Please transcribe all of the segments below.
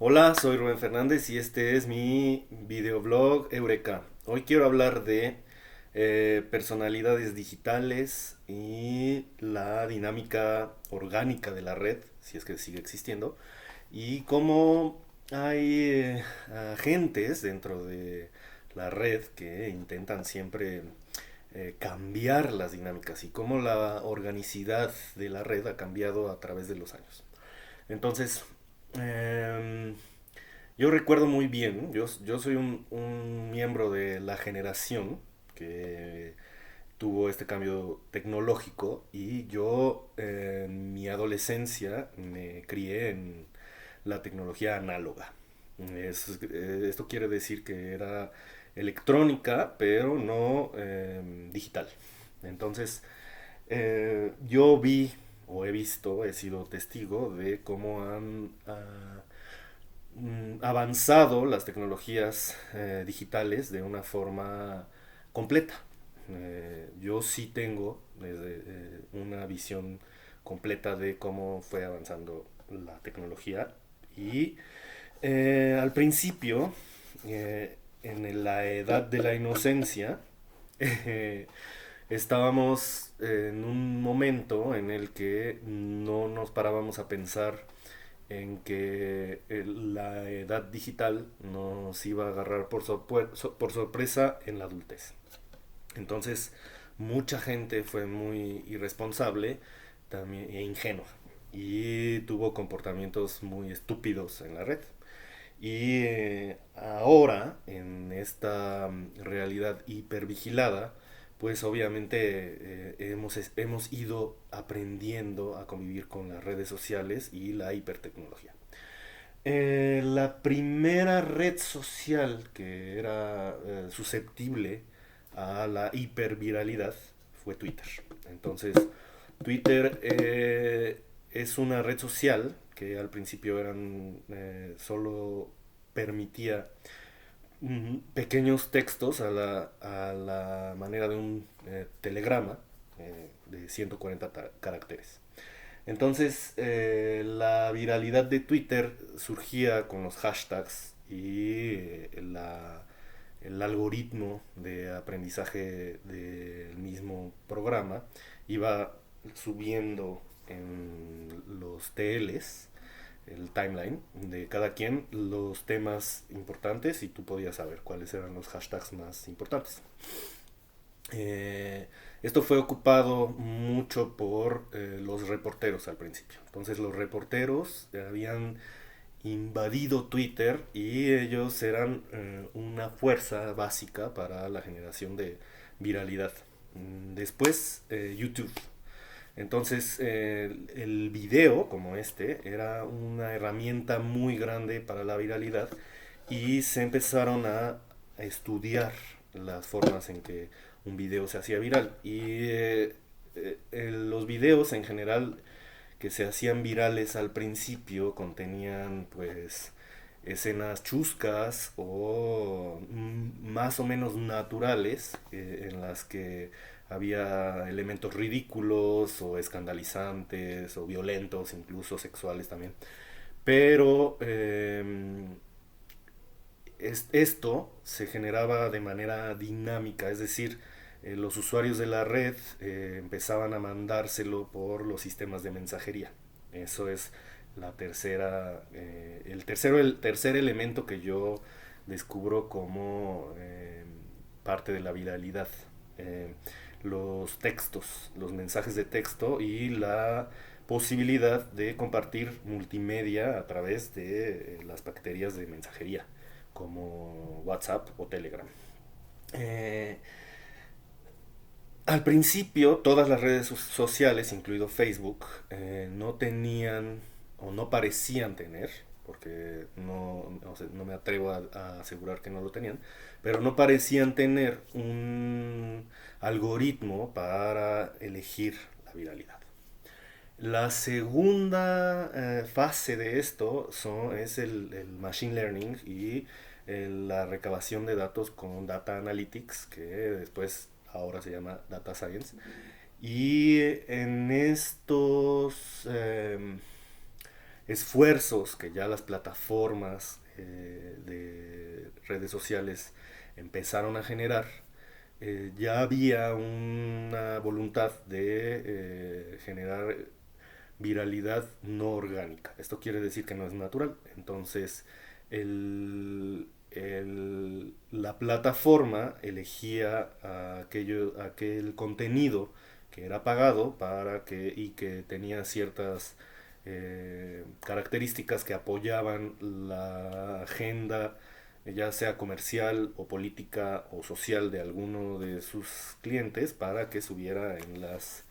Hola, soy Rubén Fernández y este es mi videoblog Eureka. Hoy quiero hablar de personalidades digitales y la dinámica orgánica de la red, si es que sigue existiendo, y cómo hay agentes dentro de la red que intentan siempre cambiar las dinámicas y cómo la organicidad de la red ha cambiado a través de los años. Entonces, eh, yo recuerdo muy bien, yo soy un miembro de la generación que tuvo este cambio tecnológico y yo en mi adolescencia me crié en la tecnología análoga. Esto quiere decir que era electrónica, pero no digital. Entonces, yo vi o he visto, he sido testigo de cómo han avanzado las tecnologías digitales de una forma completa. Yo sí tengo una visión completa de cómo fue avanzando la tecnología y al principio, en la edad de la inocencia, eh, estábamos en un momento en el que no nos parábamos a pensar en que la edad digital nos iba a agarrar por sorpresa en la adultez. Entonces, mucha gente fue muy irresponsable también, e ingenua y tuvo comportamientos muy estúpidos en la red. Y ahora, en esta realidad hipervigilada, pues obviamente hemos ido aprendiendo a convivir con las redes sociales y la hipertecnología. La primera red social que era susceptible a la hiperviralidad fue Twitter. Entonces, Twitter es una red social que al principio solo permitía pequeños textos a la manera de un telegrama de 140 caracteres. Entonces, la viralidad de Twitter surgía con los hashtags y el algoritmo de aprendizaje del mismo programa iba subiendo en los TLs, el timeline de cada quien, los temas importantes y tú podías saber cuáles eran los hashtags más importantes. Esto fue ocupado mucho por los reporteros al principio. Entonces los reporteros habían invadido Twitter y ellos eran una fuerza básica para la generación de viralidad. Después YouTube. Entonces el video como este era una herramienta muy grande para la viralidad y se empezaron a estudiar las formas en que un video se hacía viral. Y los videos en general que se hacían virales al principio contenían pues escenas chuscas o más o menos naturales en las que había elementos ridículos o escandalizantes o violentos, incluso sexuales también. Pero esto se generaba de manera dinámica, es decir, los usuarios de la red empezaban a mandárselo por los sistemas de mensajería. Eso es el tercer elemento que yo descubro como parte de la viralidad. Eh, los textos, los mensajes de texto y la posibilidad de compartir multimedia a través de las bacterias de mensajería como WhatsApp o Telegram. Eh, Al principio, todas las redes sociales, incluido Facebook, no tenían o no parecían tener, porque no me atrevo a asegurar que no lo tenían, pero no parecían tener un algoritmo para elegir la viralidad. La segunda fase de esto es el machine learning y la recabación de datos con data analytics, que después ahora se llama data science. Y en estos esfuerzos que ya las plataformas de redes sociales empezaron a generar, ya había una voluntad de generar viralidad no orgánica. Esto quiere decir que no es natural. Entonces, la plataforma elegía aquel contenido que era pagado y que tenía ciertas características que apoyaban la agenda, ya sea comercial o política o social de alguno de sus clientes, para que subiera en las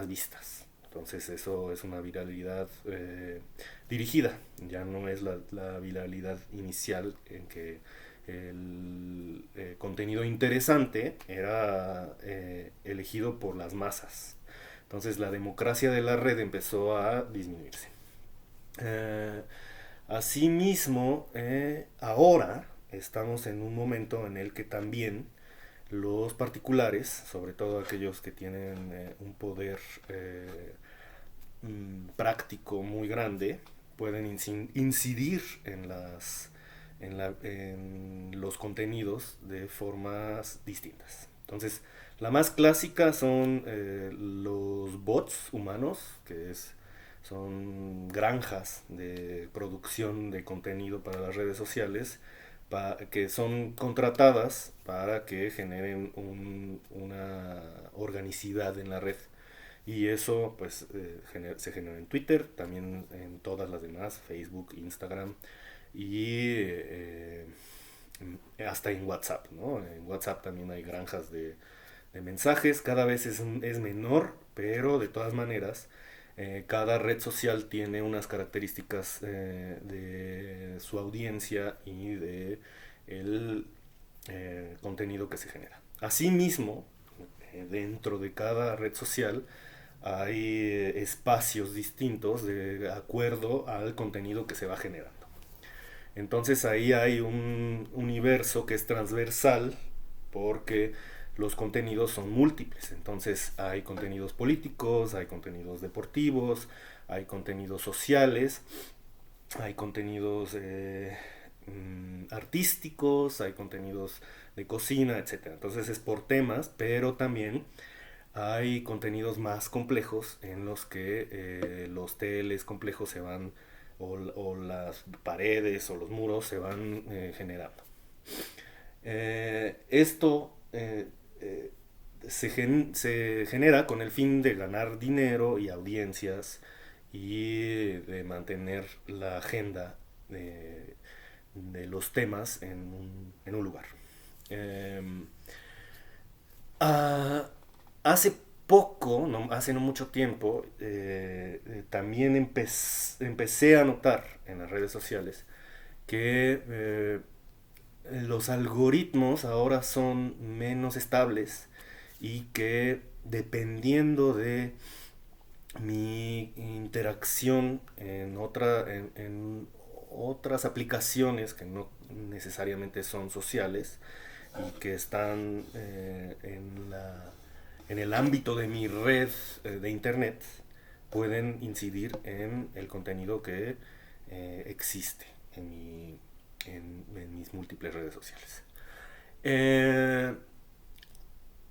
vistas. Entonces eso es una viralidad dirigida, ya no es la viralidad inicial en que el contenido interesante era elegido por las masas. Entonces la democracia de la red empezó a disminuirse. Eh, Asimismo, ahora estamos en un momento en el que también los particulares, sobre todo aquellos que tienen un poder práctico muy grande, pueden incidir en los contenidos de formas distintas. Entonces, la más clásica son los bots humanos, son granjas de producción de contenido para las redes sociales, que son contratadas para que generen una organicidad en la red. Y eso pues se genera en Twitter, también en todas las demás, Facebook, Instagram y hasta en WhatsApp, ¿no? En WhatsApp también hay granjas de mensajes, cada vez es menor, pero de todas maneras cada red social tiene unas características de su audiencia y de el contenido que se genera. Asimismo, dentro de cada red social hay espacios distintos de acuerdo al contenido que se va generando. Entonces ahí hay un universo que es transversal porque los contenidos son múltiples. Entonces hay contenidos políticos, hay contenidos deportivos, hay contenidos sociales, hay contenidos artísticos, hay contenidos de cocina, etcétera. Entonces es por temas, pero también hay contenidos más complejos en los que los teles complejos se van, o las paredes o los muros se van generando. Esto se genera con el fin de ganar dinero y audiencias y de mantener la agenda de los temas en un lugar. Eh, ah, Hace poco, no, hace no mucho tiempo, también empecé a notar en las redes sociales que los algoritmos ahora son menos estables y que dependiendo de mi interacción en otras aplicaciones que no necesariamente son sociales y que están en el ámbito de mi red de internet, pueden incidir en el contenido que existe en mis múltiples redes sociales. Eh,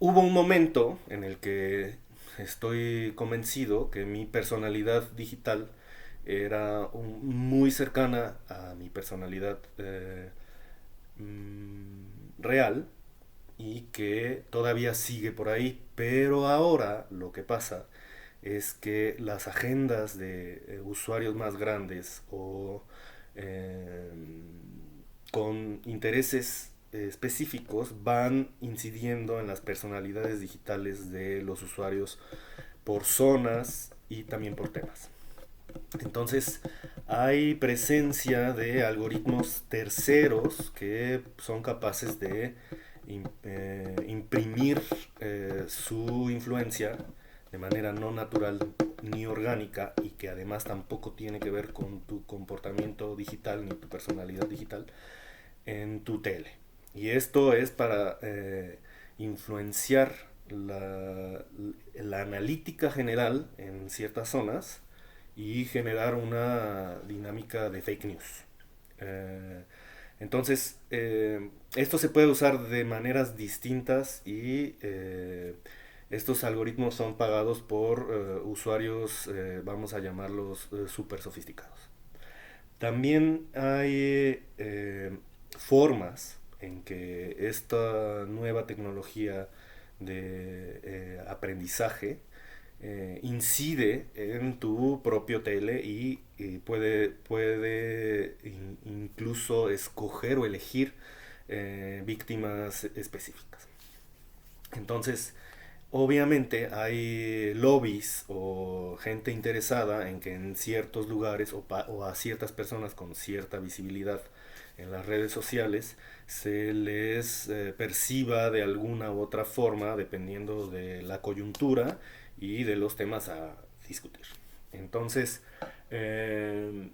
Hubo un momento en el que estoy convencido que mi personalidad digital era muy cercana a mi personalidad real, y que todavía sigue por ahí, pero ahora lo que pasa es que las agendas de usuarios más grandes o eh, con intereses específicos van incidiendo en las personalidades digitales de los usuarios por zonas y también por temas. Entonces hay presencia de algoritmos terceros que son capaces de imprimir su influencia de manera no natural ni orgánica, y que además tampoco tiene que ver con tu comportamiento digital ni tu personalidad digital en tu tele. Y esto es para influenciar la analítica general en ciertas zonas y generar una dinámica de fake news. Eh, entonces, esto se puede usar de maneras distintas y estos algoritmos son pagados por usuarios, vamos a llamarlos súper sofisticados. También hay formas en que esta nueva tecnología de aprendizaje incide en tu propio tele y puede incluso escoger o elegir víctimas específicas. Entonces, obviamente hay lobbies o gente interesada en que en ciertos lugares o a ciertas personas con cierta visibilidad en las redes sociales se les perciba de alguna u otra forma dependiendo de la coyuntura y de los temas a discutir. Entonces, eh,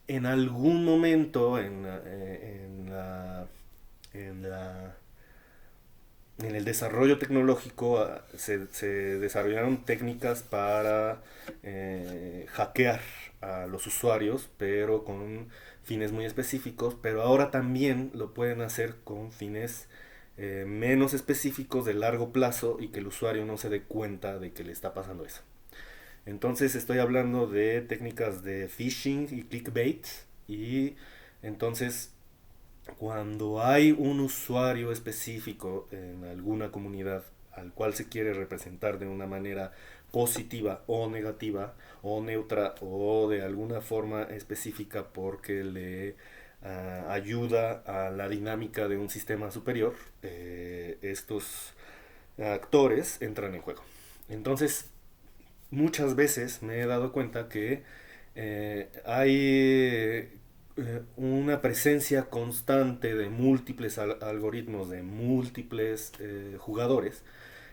en algún momento en la en el desarrollo tecnológico se desarrollaron técnicas para hackear a los usuarios, pero con fines muy específicos, pero ahora también lo pueden hacer con fines menos específicos de largo plazo y que el usuario no se dé cuenta de que le está pasando eso. Entonces estoy hablando de técnicas de phishing y clickbait y entonces cuando hay un usuario específico en alguna comunidad al cual se quiere representar de una manera positiva o negativa o neutra o de alguna forma específica porque le ayuda a la dinámica de un sistema superior, estos actores entran en juego. Entonces, muchas veces me he dado cuenta que hay una presencia constante de múltiples algoritmos, de múltiples jugadores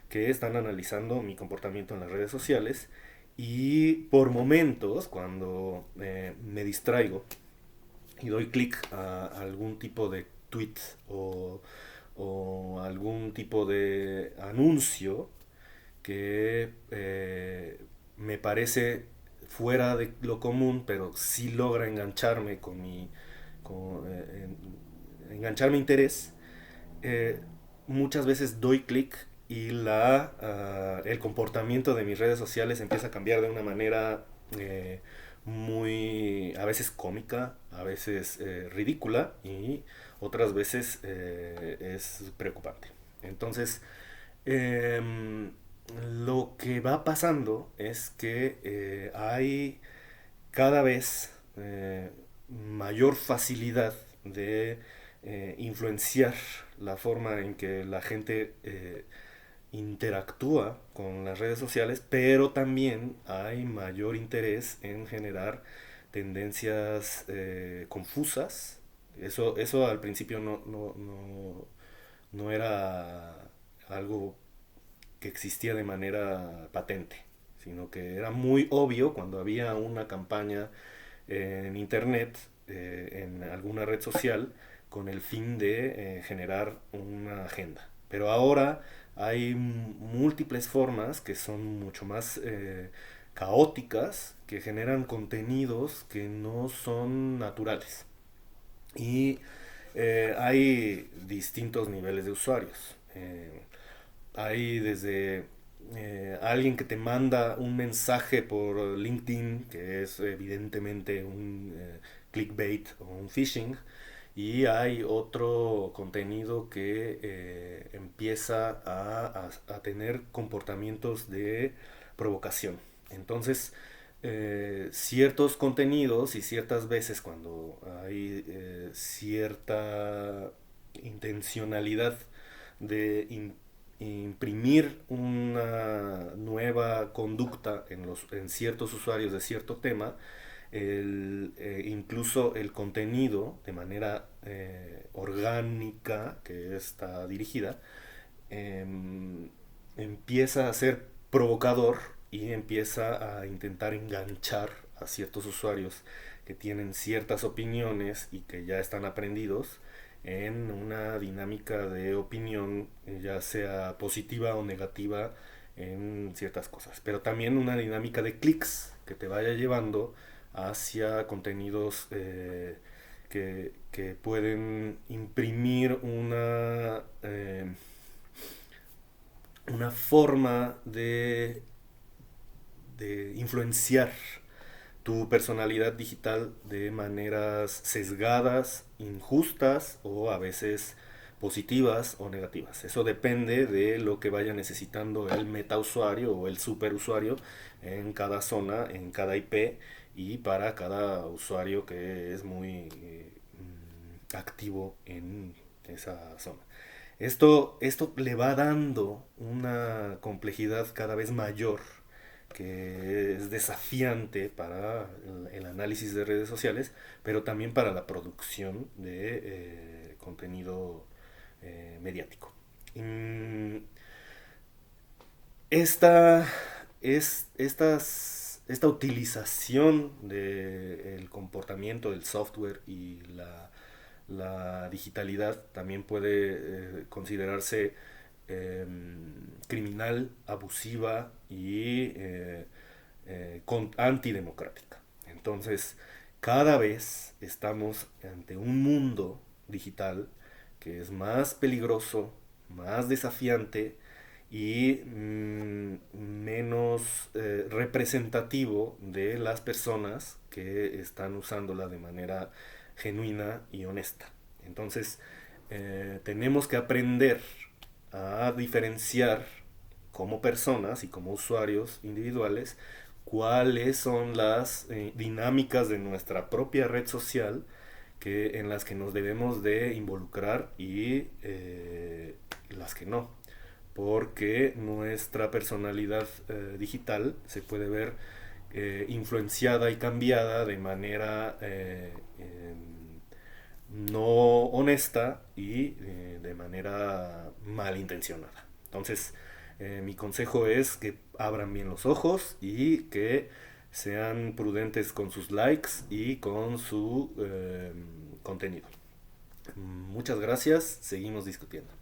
que están analizando mi comportamiento en las redes sociales y por momentos cuando me distraigo y doy clic a algún tipo de tweet o algún tipo de anuncio que me parece fuera de lo común, pero sí logra engancharme engancharme interés, eh, muchas veces doy clic y el comportamiento de mis redes sociales empieza a cambiar de una manera muy, a veces cómica, a veces ridícula y otras veces es preocupante. Entonces, em, lo que va pasando es que hay cada vez mayor facilidad de influenciar la forma en que la gente interactúa con las redes sociales, pero también hay mayor interés en generar tendencias confusas. Eso al principio no era algo que existía de manera patente, sino que era muy obvio cuando había una campaña en internet, en alguna red social, con el fin de generar una agenda. Pero ahora hay múltiples formas que son mucho más caóticas, que generan contenidos que no son naturales. Y hay distintos niveles de usuarios. Hay desde alguien que te manda un mensaje por LinkedIn, que es evidentemente un clickbait o un phishing, y hay otro contenido que empieza a tener comportamientos de provocación. Entonces, ciertos contenidos y ciertas veces cuando hay cierta intencionalidad de imprimir una nueva conducta en ciertos usuarios de cierto tema, incluso el contenido de manera orgánica que está dirigida, empieza a ser provocador y empieza a intentar enganchar a ciertos usuarios que tienen ciertas opiniones y que ya están aprendidos en una dinámica de opinión, ya sea positiva o negativa, en ciertas cosas, pero también una dinámica de clics que te vaya llevando hacia contenidos que pueden imprimir una forma de influenciar tu personalidad digital de maneras sesgadas, injustas o a veces positivas o negativas. Eso depende de lo que vaya necesitando el metausuario o el superusuario en cada zona, en cada IP y para cada usuario que es muy activo en esa zona. Esto le va dando una complejidad cada vez mayor que es desafiante para el análisis de redes sociales, pero también para la producción de contenido mediático. Esta, esta utilización del comportamiento del software y la digitalidad también puede considerarse criminal, abusiva y antidemocrática. Entonces, cada vez estamos ante un mundo digital que es más peligroso, más desafiante y menos representativo de las personas que están usándola de manera genuina y honesta. Entonces, tenemos que aprender a diferenciar como personas y como usuarios individuales cuáles son las dinámicas de nuestra propia red social en las que nos debemos de involucrar y las que no, porque nuestra personalidad digital se puede ver influenciada y cambiada de manera no honesta y de manera malintencionada. Entonces, mi consejo es que abran bien los ojos y que sean prudentes con sus likes y con su contenido. Muchas gracias, seguimos discutiendo.